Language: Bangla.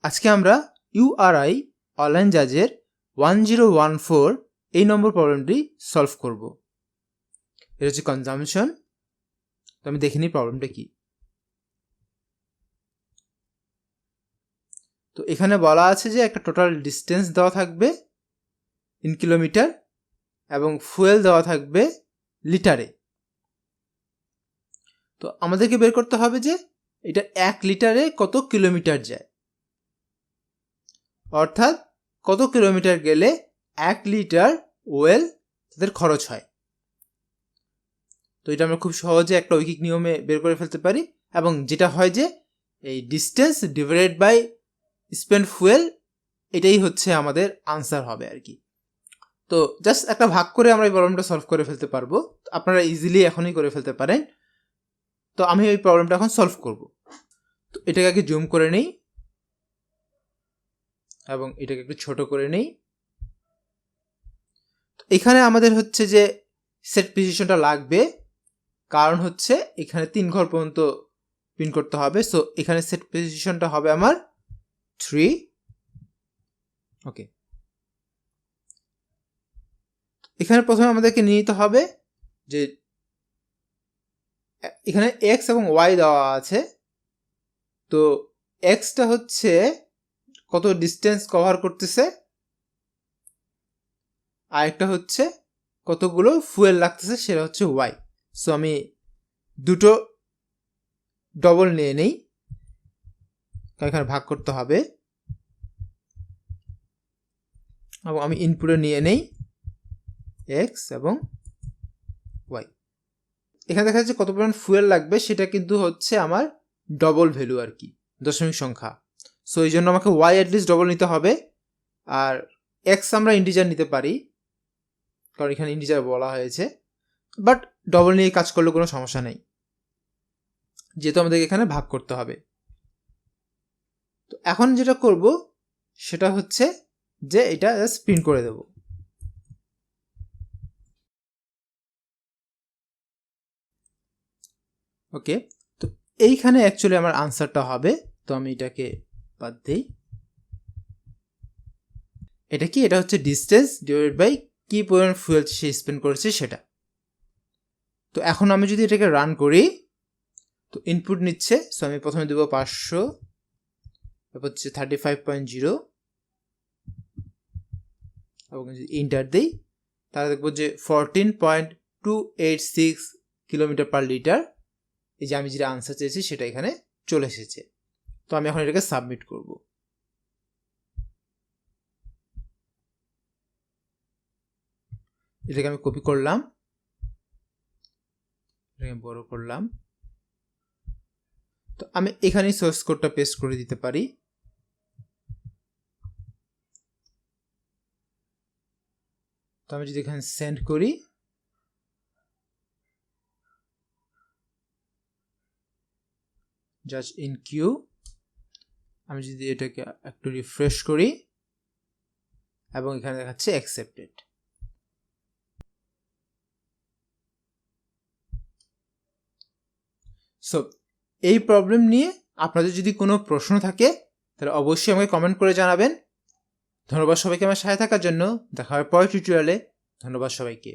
আজকে আমরা URI অনলাইন জাজের 1014 এই নম্বর প্রবলেমটি সলভ করব। এটা হচ্ছে কনজাম্পশন। তো আমি দেখে নিই প্রবলেমটা কি। তো এখানে বলা আছে যে একটা টোটাল ডিস্টেন্স দেওয়া থাকবে ইন কিলোমিটার এবং ফুয়েল দেওয়া থাকবে লিটারে। তো আমাদেরকে বের করতে হবে যে এটা 1 লিটারে কত কিলোমিটার যায়, অর্থাৎ কত কিলোমিটার গেলে 1 লিটার ওয়েল তাদের খরচ হয়। তো এটা আমরা খুব সহজে একটা ঐকিক নিয়মে বের করে ফেলতে পারি, এবং যেটা হয় যে এই distance divided by spend fuel, এটাই হচ্ছে আমাদের আনসার হবে আর কি। তো জাস্ট একটা ভাগ করে আমরা এই প্রবলেমটা সলভ করে ফেলতে পারবো। আপনারা ইজিলি এখনই করে ফেলতে পারেন। তো আমি এই প্রবলেমটা এখন সলভ করব। তো এটাকে আগে জুম করে নেই এবং এটাকে একটু ছোট করে নেই। এখানে আমাদের হচ্ছে যে সেট প্রিসিশনটা লাগবে, কারণ হচ্ছে এখানে 3 ঘর পর্যন্ত প্রিন্ট করতে হবে। সো এখানে সেট প্রিসিশনটা হবে আমার 3। ওকে, এখানে প্রথমে আমাদেরকে নিয়ে নিতে হবে যে এখানে এক্স এবং ওয়াই দেওয়া আছে। তো এক্সটা হচ্ছে কত ডিস্টেন্স কভার করতেছে, আর একটা হচ্ছে কতগুলো ফুয়েল লাগতেছে, সেটা হচ্ছে ওয়াই। সো আমি দুটো ডবল নিয়ে নেই, এখানে ভাগ করতে হবে, এবং আমি ইনপুটে নিয়ে নেই এক্স এবং ওয়াই। এখানে দেখা যাচ্ছে কত পরিমাণ ফুয়েল লাগবে, সেটা কিন্তু হচ্ছে আমার ডবল ভ্যালু আর কি, দশমিক সংখ্যা। সো এই জন্য আমাকে ওয়াই অ্যাটলিস্ট ডবল নিতে হবে, আর এক্স আমরা ইন্টিজার নিতে পারি কারণ এখানে ইন্টিজার বলা হয়েছে, বাট ডবল নিয়ে কাজ করলে কোনো সমস্যা নেই, যেহেতু আমাদেরকে এখানে ভাগ করতে হবে। তো এখন যেটা করব সেটা হচ্ছে যে এটা জাস্ট প্রিন্ট করে দেব। ওকে, তো এইখানে অ্যাকচুয়ালি আমার আনসারটা হবে। তো আমি এটাকে বাদ দিই। এটা কি? এটা হচ্ছে ডিস্টেন্স ডিভাইডেড বাই কি পরিমাণ ফুয়েল সে স্পেন্ড করেছে সেটা। তো এখন আমি যদি এটাকে রান করি, তো ইনপুট নিচ্ছে। সো আমি প্রথমে দেবো 500, তারপর হচ্ছে 35.0, এবং যদি ইন্টার দিই তাহলে দেখবো যে 14.286 কিলোমিটার পার লিটার। এই যে আমি যেটা আনসার চেয়েছি সেটা এখানে চলে এসেছে। তো আমি এখন এটাকে সাবমিট করব। এটাকে আমি কপি করলাম, এটাকে বড় করলাম। তো আমি এখানে সোর্স কোডটা পেস্ট করে দিতে পারি। তো আমি যদি এখানে সেন্ড করি, জাস্ট ইন কিউ, আমি যদি এটাকে একটু রিফ্রেশ করি এবং এখানে দেখাচ্ছে অ্যাকসেপ্টেড। সো এই প্রবলেম নিয়ে আপনাদের যদি কোনো প্রশ্ন থাকে তাহলে অবশ্যই আমাকে কমেন্ট করে জানাবেন। ধন্যবাদ সবাইকে আমার সাথে থাকার জন্য। দেখা হবে পরের টিউটোরিয়ালে। ধন্যবাদ সবাইকে।